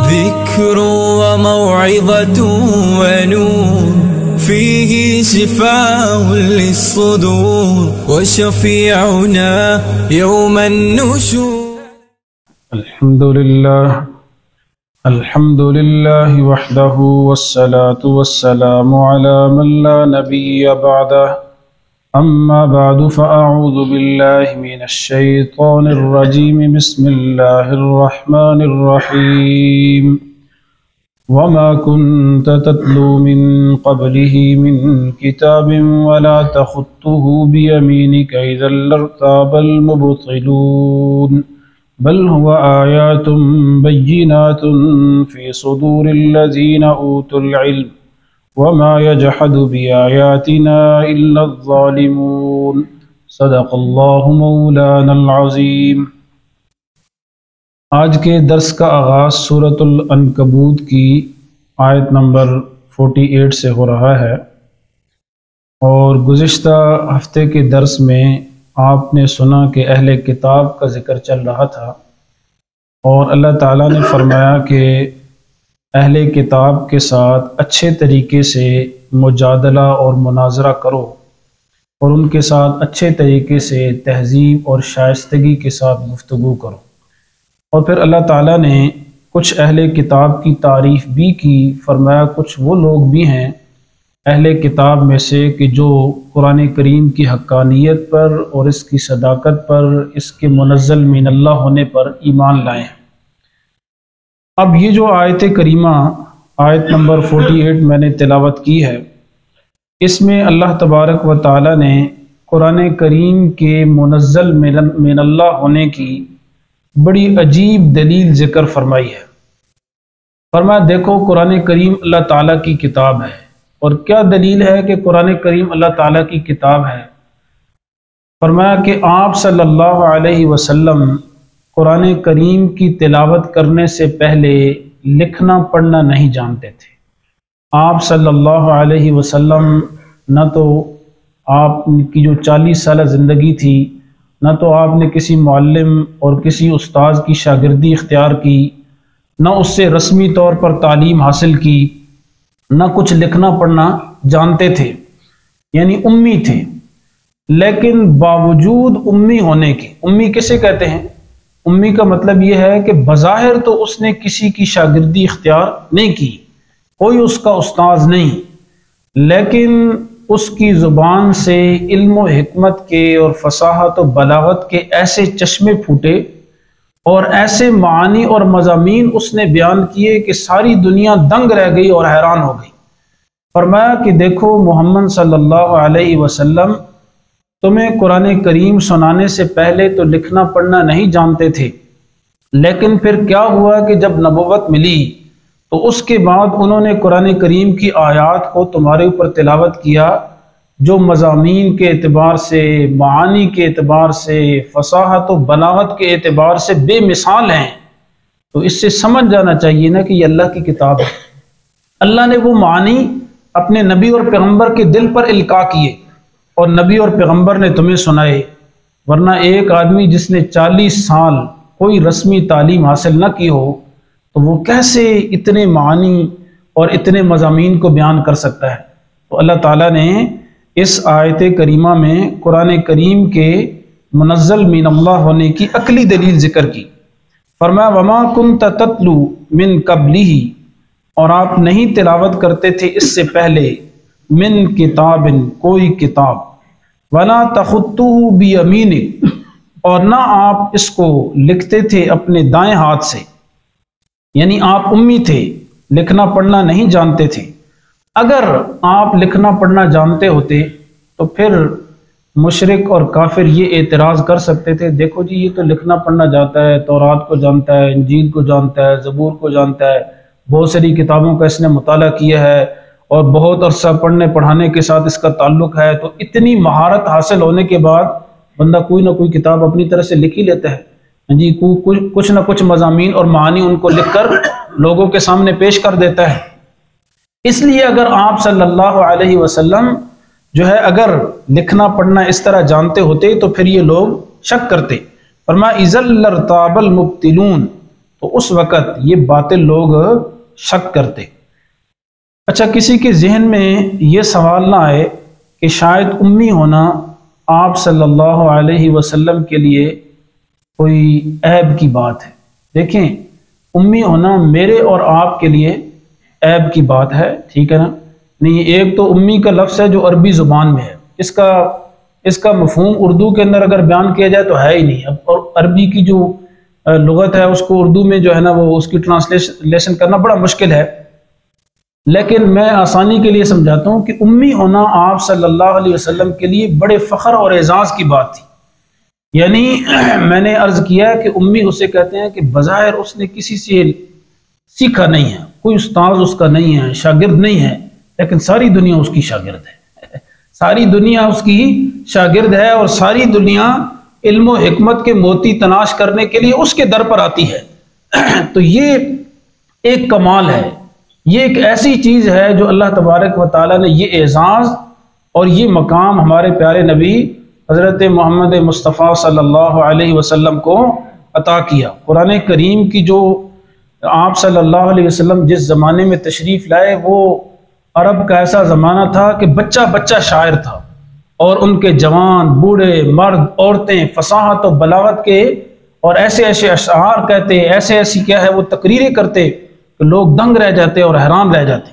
ذكر وموعظة ونور فيه شفاء للصدور وشفيعنا يوم النشور. الحمد لله وحده والصلاة والسلام على من لا نبي بعده. أما بعد فأعوذ بالله من الشيطان الرجيم. بسم الله الرحمن الرحيم. وما كنت تتلو من قبله من كتاب ولا تخطه بيمينك إذا لارتاب المبطلون بل هو آيات بينات في صدور الذين أوتوا العلم وما يجحد بآياتنا إلا الظالمون. صدق اللہ مولانا العظیم۔ آج کے درس کا آغاز سورۃ العنکبوت کی آیت نمبر 48 سے ہو رہا ہے، اور گزشتہ ہفتے کے درس میں آپ نے سنا کہ اہل کتاب کا ذکر چل رہا تھا، اور اللہ تعالیٰ نے فرمایا کہ اہل کتاب کے ساتھ اچھے طریقے سے مجادلہ اور مناظرہ کرو، اور ان کے ساتھ اچھے طریقے سے تہذیب اور شائستگی کے ساتھ گفتگو کرو۔ اور پھر اللہ تعالیٰ نے کچھ اہل کتاب کی تعریف بھی کی، فرمایا کچھ وہ لوگ بھی ہیں اہل کتاب میں سے کہ جو قرآن کریم کی حقانیت پر اور اس کی صداقت پر، اس کے منزل من اللہ ہونے پر ایمان لائے ہیں۔ اب یہ جو آیت کریمہ آیت نمبر 48 میں نے تلاوت کی ہے، اس میں اللہ تبارک و تعالیٰ نے قرآن کریم کے منزل من اللہ ہونے کی بڑی عجیب دلیل ذکر فرمائی ہے۔ فرمایا دیکھو قرآن کریم اللہ تعالیٰ کی کتاب ہے، اور کیا دلیل ہے کہ قرآن کریم اللہ تعالیٰ کی کتاب ہے؟ فرمایا کہ آپ صلی اللہ علیہ وسلم قرآن کریم کی تلاوت کرنے سے پہلے لکھنا پڑھنا نہیں جانتے تھے۔ آپ صلی اللہ علیہ وسلم نہ تو آپ کی جو 40 سالہ زندگی تھی، نہ تو آپ نے کسی معلم اور کسی استاذ کی شاگردی اختیار کی، نہ اس سے رسمی طور پر تعلیم حاصل کی، نہ کچھ لکھنا پڑھنا جانتے تھے، یعنی امی تھے۔ لیکن باوجود امی ہونے کے، امی کسے کہتے ہیں؟ امی کا مطلب یہ ہے کہ بظاہر تو اس نے کسی کی شاگردی اختیار نہیں کی، کوئی اس کا استاذ نہیں، لیکن اس کی زبان سے علم و حکمت کے اور فصاحت و بلاغت کے ایسے چشمے پھوٹے اور ایسے معانی اور مضامین اس نے بیان کیے کہ ساری دنیا دنگ رہ گئی اور حیران ہو گئی۔ فرمایا کہ دیکھو محمد صلی اللہ علیہ وسلم تمہیں قرآن کریم سنانے سے پہلے تو لکھنا پڑھنا نہیں جانتے تھے، لیکن پھر کیا ہوا کہ جب نبوت ملی تو اس کے بعد انہوں نے قرآن کریم کی آیات کو تمہارے اوپر تلاوت کیا، جو مضامین کے اعتبار سے، معانی کے اعتبار سے، فصاحت و بلاغت کے اعتبار سے بے مثال ہیں۔ تو اس سے سمجھ جانا چاہیے نا کہ یہ اللہ کی کتاب ہے۔ اللہ نے وہ معانی اپنے نبی اور پیغمبر کے دل پر القاء کیے، اور نبی اور پیغمبر نے تمہیں سنائے، ورنہ ایک آدمی جس نے 40 سال کوئی رسمی تعلیم حاصل نہ کی ہو تو وہ کیسے اتنے معانی اور اتنے مضامین کو بیان کر سکتا ہے؟ تو اللہ تعالیٰ نے اس آیت کریمہ میں قرآن کریم کے منزل من اللہ ہونے کی عقلی دلیل ذکر کی۔ فرمایا وما کنت تتلو من قبلہ، اور آپ نہیں تلاوت کرتے تھے اس سے پہلے، من کتاب کوئی کتاب، ولا تخطہ بیمینک، اور نہ آپ اس کو لکھتے تھے اپنے دائیں ہاتھ سے، یعنی آپ امی تھے، لکھنا پڑھنا نہیں جانتے تھے۔ اگر آپ لکھنا پڑھنا جانتے ہوتے تو پھر مشرک اور کافر یہ اعتراض کر سکتے تھے، دیکھو جی یہ تو لکھنا پڑھنا جانتا ہے، تورات کو جانتا ہے، انجیل کو جانتا ہے، زبور کو جانتا ہے، بہت ساری کتابوں کا اس نے مطالعہ کیا ہے، اور بہت عرصہ پڑھنے پڑھانے کے ساتھ اس کا تعلق ہے، تو اتنی مہارت حاصل ہونے کے بعد بندہ کوئی نہ کوئی کتاب اپنی طرح سے لکھ ہی لیتا ہے جی، کچھ نہ کچھ مضامین اور معانی ان کو لکھ کر لوگوں کے سامنے پیش کر دیتا ہے۔ اس لیے اگر آپ صلی اللہ علیہ وسلم جو ہے اگر لکھنا پڑھنا اس طرح جانتے ہوتے تو پھر یہ لوگ شک کرتے۔ فرمایا اذا لارتاب المبطلون، تو تو اس وقت یہ باطل لوگ شک کرتے۔ اچھا، کسی کے ذہن میں یہ سوال نہ آئے کہ شاید امی ہونا آپ صلی اللہ علیہ وسلم کے لیے کوئی عیب کی بات ہے۔ دیکھیں، امی ہونا میرے اور آپ کے لیے عیب کی بات ہے، ٹھیک ہے نا؟ نہیں، ایک تو امی کا لفظ ہے جو عربی زبان میں ہے، اس کا مفہوم اردو کے اندر اگر بیان کیا جائے تو ہے ہی نہیں۔ اب اور عربی کی جو لغت ہے اس کو اردو میں جو ہے نا وہ اس کی ٹرانسلیشن کرنا بڑا مشکل ہے، لیکن میں آسانی کے لیے سمجھاتا ہوں کہ امی ہونا آپ صلی اللہ علیہ وسلم کے لیے بڑے فخر اور اعزاز کی بات تھی۔ یعنی میں نے عرض کیا کہ امی اسے کہتے ہیں کہ بظاہر اس نے کسی سے سیکھا نہیں ہے، کوئی استاذ اس کا نہیں ہے، شاگرد نہیں ہے، لیکن ساری دنیا اس کی شاگرد ہے، ساری دنیا اس کی شاگرد ہے، اور ساری دنیا علم و حکمت کے موتی تلاش کرنے کے لیے اس کے در پر آتی ہے۔ تو یہ ایک کمال ہے، یہ ایک ایسی چیز ہے جو اللہ تبارک و تعالیٰ نے یہ اعزاز اور یہ مقام ہمارے پیارے نبی حضرت محمد مصطفیٰ صلی اللہ علیہ وسلم کو عطا کیا۔ قرآن کریم کی جو آپ صلی اللہ علیہ وسلم جس زمانے میں تشریف لائے وہ عرب کا ایسا زمانہ تھا کہ بچہ بچہ شاعر تھا، اور ان کے جوان، بوڑھے، مرد، عورتیں فصاحت و بلاغت کے اور ایسے ایسے اشعار کہتے، ایسی کیا ہے وہ تقریریں کرتے کہ لوگ دنگ رہ جاتے اور حیران رہ جاتے۔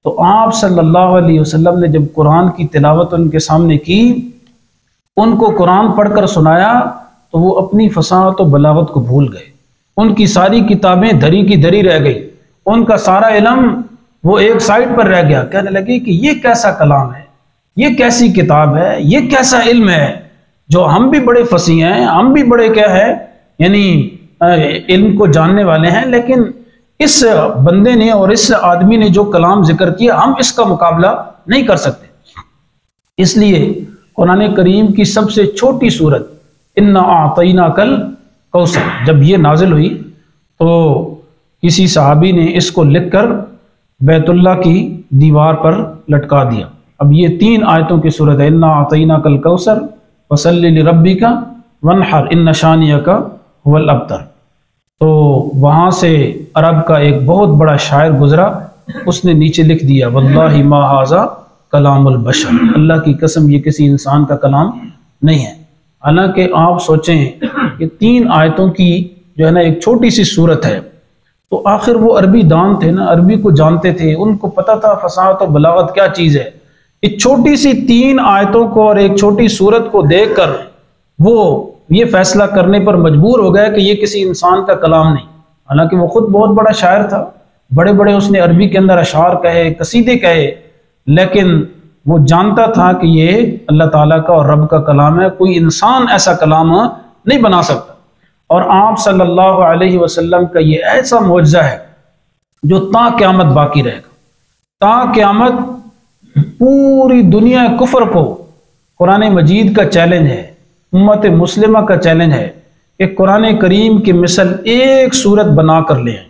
تو آپ صلی اللہ علیہ وسلم نے جب قرآن کی تلاوت ان کے سامنے کی، ان کو قرآن پڑھ کر سنایا، تو وہ اپنی فصاحت و بلاغت کو بھول گئے، ان کی ساری کتابیں دھری کی دھری رہ گئی، ان کا سارا علم وہ ایک سائٹ پر رہ گیا۔ کہنے لگے کہ یہ کیسا کلام ہے، یہ کیسی کتاب ہے، یہ کیسا علم ہے جو ہم بھی بڑے فصیح ہیں، ہم بھی بڑے کیا ہے یعنی علم کو جاننے والے ہیں، لیکن اس بندے نے اور اس آدمی نے جو کلام ذکر کیا ہم اس کا مقابلہ نہیں کر سکتے۔ اس لیے قرآن کریم کی سب سے چھوٹی سورت انا اعطیناک الکوثر جب یہ نازل ہوئی تو کسی صحابی نے اس کو لکھ کر بیت اللہ کی دیوار پر لٹکا دیا۔ اب یہ 3 آیتوں کی سورت ہے، انا اعطیناک الکوثر فصلی لربک وانحر ان شانئک هو الابتر۔ تو وہاں سے عرب کا ایک بہت بڑا شاعر گزرا، اس نے نیچے لکھ دیا واللہ ما ھذا کلام البشر، اللہ کی قسم یہ کسی انسان کا کلام نہیں ہے۔ حالانکہ آپ سوچیں کہ 3 آیتوں کی جو ہے نا ایک چھوٹی سی صورت ہے، تو آخر وہ عربی دان تھے نا، عربی کو جانتے تھے، ان کو پتہ تھا فصاحت و بلاغت کیا چیز ہے۔ ایک چھوٹی سی 3 آیتوں کو اور ایک چھوٹی صورت کو دیکھ کر وہ یہ فیصلہ کرنے پر مجبور ہو گیا کہ یہ کسی انسان کا کلام نہیں۔ حالانکہ وہ خود بہت بڑا شاعر تھا، بڑے بڑے اس نے عربی کے اندر اشعار کہے، قصیدے کہے، لیکن وہ جانتا تھا کہ یہ اللہ تعالیٰ کا اور رب کا کلام ہے، کوئی انسان ایسا کلام نہیں بنا سکتا۔ اور آپ صلی اللہ علیہ وسلم کا یہ ایسا معجزہ ہے جو تا قیامت باقی رہے گا۔ تا قیامت پوری دنیا کفر کو قرآن مجید کا چیلنج ہے، امت مسلمہ کا چیلنج ہے کہ قرآن کریم کی مثل ایک صورت بنا کر لے آئیں۔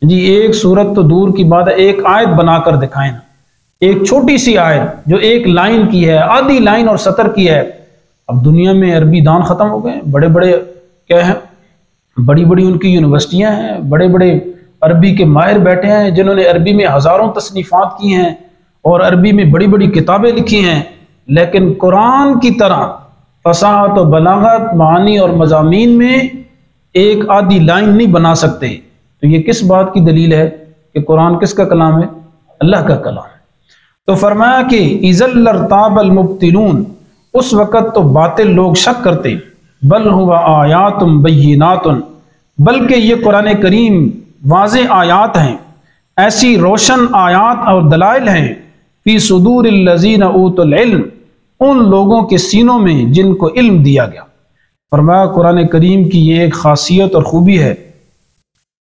جی ایک صورت تو دور کی بات ہے، ایک آیت بنا کر دکھائیں نا، ایک چھوٹی سی آیت جو ایک لائن کی ہے، آدھی لائن اور سطر کی ہے۔ اب دنیا میں عربی دان ختم ہو گئے، بڑے بڑے کیا ہیں، بڑی بڑی ان کی یونیورسٹیاں ہیں، بڑے بڑے عربی کے ماہر بیٹھے ہیں جنہوں نے عربی میں ہزاروں تصنیفات کی ہیں اور عربی میں بڑی بڑی کتابیں لکھی ہیں، لیکن قرآن کی طرح فصاحت و بلاغت، معانی اور مضامین میں ایک آدھی لائن نہیں بنا سکتے۔ تو یہ کس بات کی دلیل ہے کہ قرآن کس کا کلام ہے؟ اللہ کا کلام ہے۔ تو فرمایا کہ اذا لارتاب المبطلون، اس وقت تو باطل لوگ شک کرتے، بل ہوا آیات بینات، بلکہ یہ قرآن کریم واضح آیات ہیں، ایسی روشن آیات اور دلائل ہیں، فی صدور الذین اوتوا العلم، ان لوگوں کے سینوں میں جن کو علم دیا گیا۔ فرمایا قرآن کریم کی یہ ایک خاصیت اور خوبی ہے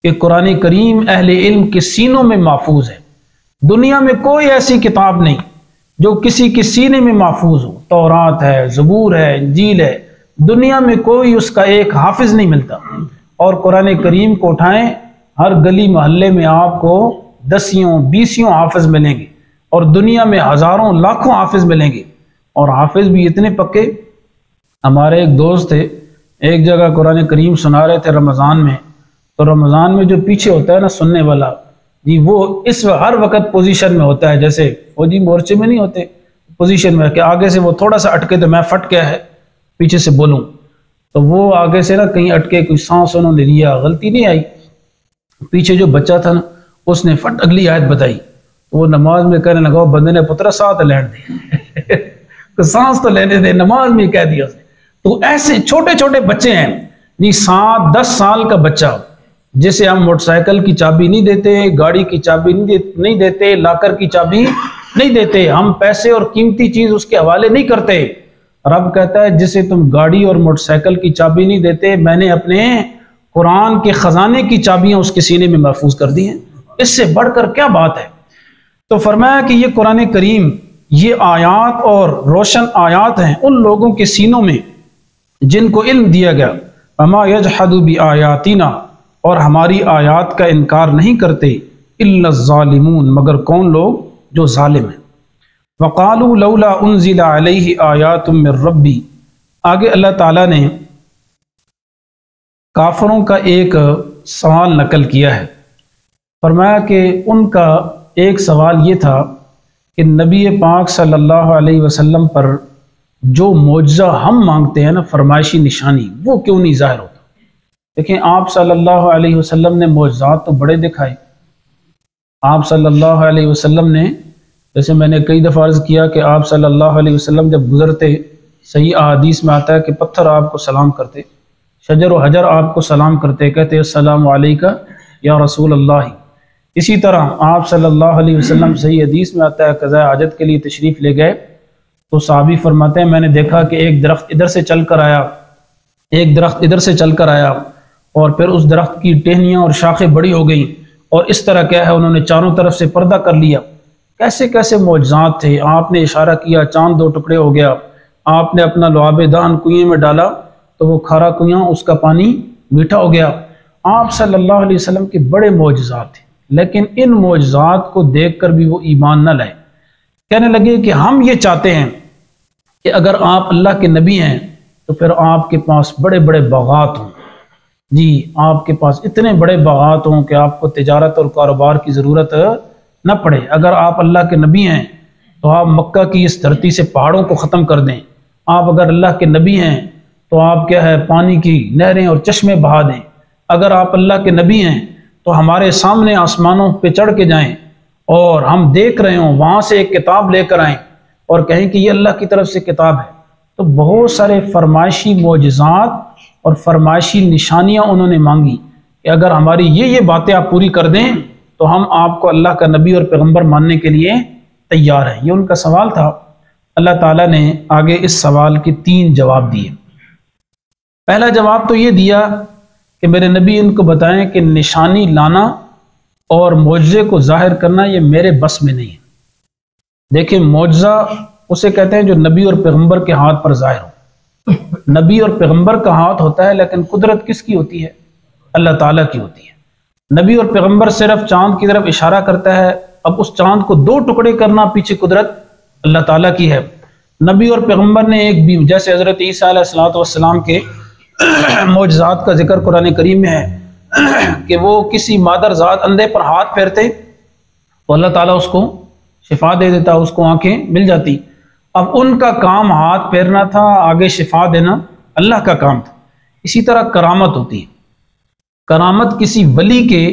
کہ قرآن کریم اہل علم کے سینوں میں محفوظ ہے۔ دنیا میں کوئی ایسی کتاب نہیں جو کسی کے سینے میں محفوظ ہو، تورات ہے، زبور ہے، انجیل ہے، دنیا میں کوئی اس کا ایک حافظ نہیں ملتا۔ اور قرآن کریم کو اٹھائیں، ہر گلی محلے میں آپ کو 10-20 حافظ ملیں گے، اور دنیا میں ہزاروں لاکھوں حافظ ملیں گے، اور حافظ بھی اتنے پکے۔ ہمارے ایک دوست تھے، ایک جگہ قرآن کریم سنا رہے تھے رمضان میں، تو رمضان میں جو پیچھے ہوتا ہے نا سننے والا جی، وہ اس ہر وقت پوزیشن میں ہوتا ہے، جیسے وہ جی مورچے میں نہیں ہوتے پوزیشن میں کہ آگے سے وہ تھوڑا سا اٹکے تو میں پھٹ گیا ہے پیچھے سے بولوں، تو وہ آگے سے نا کہیں اٹکے، کوئی سانس انہوں نے لیا، غلطی نہیں آئی، پیچھے جو بچہ تھا نا اس نے فٹ اگلی آیت بتائی، تو وہ نماز میں کہنے لگا بندے نے پترا ساتھ لین دے سانس تو لینے دے، نماز میں کہہ دیا اس نے۔ تو ایسے چھوٹے چھوٹے بچے ہیں جی، 7-10 سال کا بچہ جسے ہم موٹر سائیکل کی چابی نہیں دیتے، گاڑی کی چابی نہیں دیتے، لاکر کی چابی نہیں دیتے، ہم پیسے اور قیمتی چیز اس کے حوالے نہیں کرتے، رب کہتا ہے جسے تم گاڑی اور موٹر سائیکل کی چابی نہیں دیتے، میں نے اپنے قرآن کے خزانے کی چابیاں اس کے سینے میں محفوظ کر دی ہیں، اس سے بڑھ کر کیا بات ہے؟ تو فرمایا کہ یہ قرآن کریم، یہ آیات اور روشن آیات ہیں ان لوگوں کے سینوں میں جن کو علم دیا گیا، اما یجحد بآیاتنا، اور ہماری آیات کا انکار نہیں کرتے، الا الظالمون، مگر کون لوگ؟ جو ظالم ہیں۔ وقالوا لولا انزل علیہ آیات من ربی، آگے اللہ تعالیٰ نے کافروں کا ایک سوال نقل کیا ہے، فرمایا کہ ان کا ایک سوال یہ تھا کہ نبی پاک صلی اللہ علیہ وسلم پر جو معجزہ ہم مانگتے ہیں نا، فرمائشی نشانی، وہ کیوں نہیں ظاہر ہوتا؟ دیکھیں آپ صلی اللہ علیہ وسلم نے معجزات تو بڑے دکھائے، آپ صلی اللہ علیہ وسلم نے، جیسے میں نے کئی دفعہ عرض کیا کہ آپ صلی اللہ علیہ وسلم جب گزرتے، صحیح احادیث میں آتا ہے کہ پتھر آپ کو سلام کرتے، شجر و حجر آپ کو سلام کرتے، کہتے السلام علیکہ یا رسول اللہ۔ اسی طرح آپ صلی اللہ علیہ وسلم صحیح حدیث میں آتا ہے قضاء حاجت کے لیے تشریف لے گئے تو صحابی فرماتے ہیں میں نے دیکھا کہ ایک درخت ادھر سے چل کر آیا، ایک درخت ادھر سے چل کر آیا، اور پھر اس درخت کی ٹہنیاں اور شاخیں بڑی ہو گئیں، اور اس طرح کیا ہے انہوں نے چاروں طرف سے پردہ کر لیا۔ کیسے کیسے معجزات تھے، آپ نے اشارہ کیا چاند 2 ٹکڑے ہو گیا، آپ نے اپنا لعاب دہن کنویں میں ڈالا تو وہ کھارا کنواں اس کا پانی میٹھا ہو گیا۔ آپ صلی اللہ علیہ وسلم کے بڑے معجزات تھے، لیکن ان معجزات کو دیکھ کر بھی وہ ایمان نہ لائے، کہنے لگے کہ ہم یہ چاہتے ہیں کہ اگر آپ اللہ کے نبی ہیں تو پھر آپ کے پاس بڑے بڑے باغات ہوں، جی آپ کے پاس اتنے بڑے باغات ہوں کہ آپ کو تجارت اور کاروبار کی ضرورت نہ پڑے، اگر آپ اللہ کے نبی ہیں تو آپ مکہ کی اس دھرتی سے پہاڑوں کو ختم کر دیں، آپ اگر اللہ کے نبی ہیں تو آپ کیا ہے پانی کی نہریں اور چشمے بہا دیں، اگر آپ اللہ کے نبی ہیں تو ہمارے سامنے آسمانوں پہ چڑھ کے جائیں اور ہم دیکھ رہے ہوں وہاں سے ایک کتاب لے کر آئیں اور کہیں کہ یہ اللہ کی طرف سے کتاب ہے۔ تو بہت سارے فرمائشی معجزات اور فرمائشی نشانیاں انہوں نے مانگی کہ اگر ہماری یہ باتیں آپ پوری کر دیں تو ہم آپ کو اللہ کا نبی اور پیغمبر ماننے کے لیے تیار ہیں، یہ ان کا سوال تھا۔ اللہ تعالیٰ نے آگے اس سوال کے 3 جواب دیے۔ پہلا جواب تو یہ دیا کہ میرے نبی ان کو بتائیں کہ نشانی لانا اور معجزے کو ظاہر کرنا یہ میرے بس میں نہیں ہے۔ دیکھیں معجزہ اسے کہتے ہیں جو نبی اور پیغمبر کے ہاتھ پر ظاہر ہو، نبی اور پیغمبر کا ہاتھ ہوتا ہے لیکن قدرت کس کی ہوتی ہے؟ اللہ تعالیٰ کی ہوتی ہے۔ نبی اور پیغمبر صرف چاند کی طرف اشارہ کرتا ہے، اب اس چاند کو 2 ٹکڑے کرنا پیچھے قدرت اللہ تعالیٰ کی ہے۔ نبی اور پیغمبر نے ایک بھی، جیسے حضرت عیسیٰ علیہ السلام کے معجزات کا ذکر قرآن کریم میں ہے کہ وہ کسی مادر ذات اندھے پر ہاتھ پھیرتے تو اللہ تعالیٰ اس کو شفا دے دیتا، اس کو آنکھیں مل جاتی۔ اب ان کا کام ہاتھ پھیرنا تھا، آگے شفا دینا اللہ کا کام تھا۔ اسی طرح کرامت ہوتی ہے، کرامت کسی ولی کے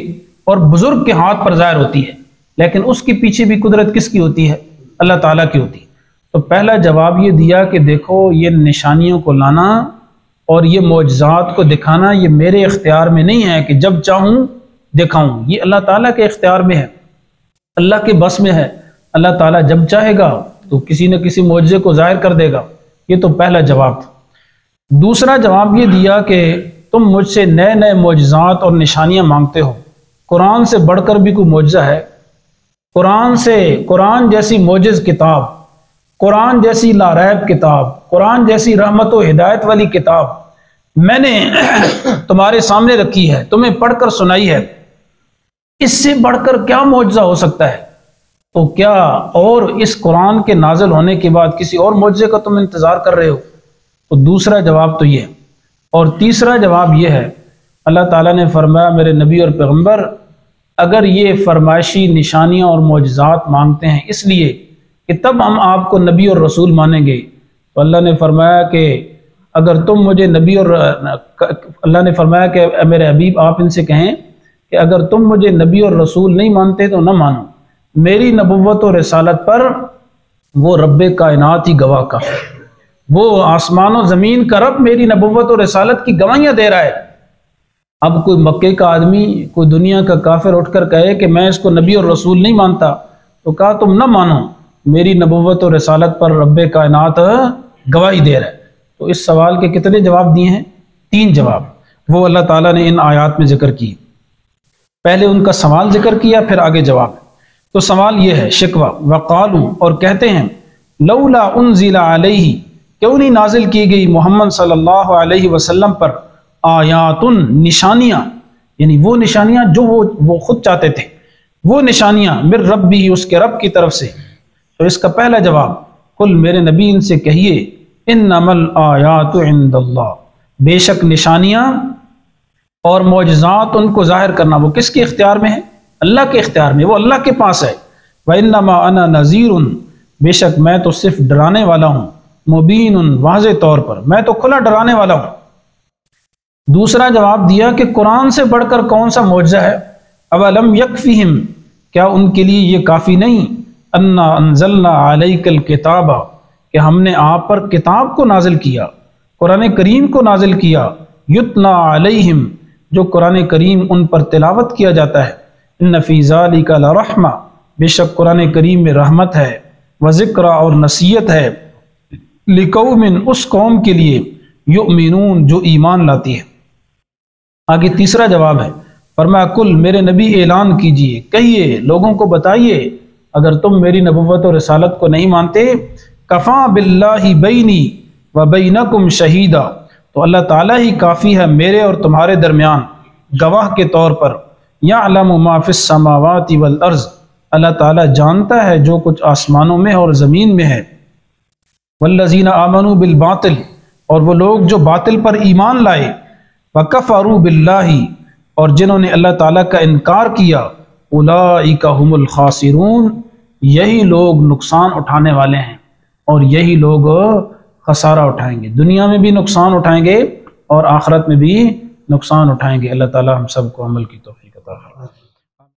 اور بزرگ کے ہاتھ پر ظاہر ہوتی ہے، لیکن اس کے پیچھے بھی قدرت کس کی ہوتی ہے؟ اللہ تعالیٰ کی ہوتی ہے۔ تو پہلا جواب یہ دیا کہ دیکھو یہ نشانیوں کو لانا اور یہ معجزات کو دکھانا یہ میرے اختیار میں نہیں ہے کہ جب چاہوں دکھاؤں، یہ اللہ تعالیٰ کے اختیار میں ہے، اللہ کے بس میں ہے۔ اللہ تعالیٰ جب چاہے گا تو کسی نہ کسی معجزے کو ظاہر کر دے گا۔ یہ تو پہلا جواب تھا۔ دوسرا جواب یہ دیا کہ تم مجھ سے نئے نئے معجزات اور نشانیاں مانگتے ہو، قرآن سے بڑھ کر بھی کوئی معجزہ ہے؟ قرآن جیسی معجز کتاب، قرآن جیسی لاریب کتاب، قرآن جیسی رحمت و ہدایت والی کتاب میں نے تمہارے سامنے رکھی ہے، تمہیں پڑھ کر سنائی ہے، اس سے بڑھ کر کیا معجزہ ہو سکتا ہے؟ تو کیا اور اس قرآن کے نازل ہونے کے بعد کسی اور معجزے کا تم انتظار کر رہے ہو؟ تو دوسرا جواب تو یہ ہے۔ اور تیسرا جواب یہ ہے اللہ تعالیٰ نے فرمایا میرے نبی اور پیغمبر اگر یہ فرمائشی نشانیاں اور معجزات مانگتے ہیں اس لیے کہ تب ہم آپ کو نبی اور رسول مانیں گے، تو اللہ نے فرمایا کہ اگر تم مجھے نبی اور اللہ نے فرمایا کہ میرے حبیب آپ ان سے کہیں کہ اگر تم مجھے نبی اور رسول نہیں مانتے تو نہ مانو، میری نبوت و رسالت پر وہ رب کائنات ہی گواہ کا ہے، وہ آسمان و زمین کا رب میری نبوت و رسالت کی گواہیاں دے رہا ہے۔ اب کوئی مکے کا آدمی، کوئی دنیا کا کافر اٹھ کر کہے کہ میں اس کو نبی اور رسول نہیں مانتا، تو کہا تم نہ مانو، میری نبوت و رسالت پر رب کائنات گواہی دے رہا ہے۔ تو اس سوال کے کتنے جواب دیے ہیں؟ 3 جواب وہ اللہ تعالیٰ نے ان آیات میں ذکر کی۔ پہلے ان کا سوال ذکر کیا، پھر آگے جواب۔ تو سوال یہ ہے شکوہ، وقالو اور کہتے ہیں لولا انزل علیہ کیوں نہیں نازل کی گئی محمد صلی اللہ علیہ وسلم پر آیات نشانیاں، یعنی وہ نشانیاں جو وہ خود چاہتے تھے، وہ نشانیاں من ربی اس کے رب کی طرف سے۔ تو اس کا پہلا جواب قل میرے نبی ان سے کہیے انما الآیات عند اللہ، بے شک نشانیاں اور معجزات ان کو ظاہر کرنا وہ کس کے اختیار میں ہے؟ اللہ کے اختیار میں، وہ اللہ کے پاس ہے۔ وَإِنَّمَا أَنَا نَذِيرٌ، بے شک میں تو صرف ڈرانے والا ہوں، مبین واضح طور پر، میں تو کھلا ڈرانے والا ہوں۔ دوسرا جواب دیا کہ قرآن سے بڑھ کر کون سا معجزہ ہے؟ اولم یکفیہم، کیا ان کے لیے یہ کافی نہیں؟ انا انزلنا علیک الکتاب، کہ ہم نے آپ پر کتاب کو نازل کیا، قرآن کریم کو نازل کیا، یتلا علیہم، جو قرآن کریم ان پر تلاوت کیا جاتا ہے، ان فی ذالک لرحمہ، بے شک قرآن کریم میں رحمت ہے، وذکر اور نصیحت ہے، لقوم اس قوم کے لیے، یؤمنون جو ایمان لاتی ہے۔ آگے تیسرا جواب ہے، فرمایا کل میرے نبی اعلان کیجئے، کہیے لوگوں کو بتائیے اگر تم میری نبوت و رسالت کو نہیں مانتے، کفا باللہ بینی و بینکم شہیدا، تو اللہ تعالیٰ ہی کافی ہے میرے اور تمہارے درمیان گواہ کے طور پر، یعلم ما فی السماوات والارض، اللہ تعالیٰ جانتا ہے جو کچھ آسمانوں میں اور زمین میں ہے، والذین آمنوا بالباطل، اور وہ لوگ جو باطل پر ایمان لائے، وکفروا باللہ، اور جنہوں نے اللہ تعالیٰ کا انکار کیا، اولئک هم الخاسرون، یہی لوگ نقصان اٹھانے والے ہیں اور یہی لوگ خسارہ اٹھائیں گے، دنیا میں بھی نقصان اٹھائیں گے اور آخرت میں بھی نقصان اٹھائیں گے۔ اللہ تعالیٰ ہم سب کو عمل کی توفیق عطا فرمائے۔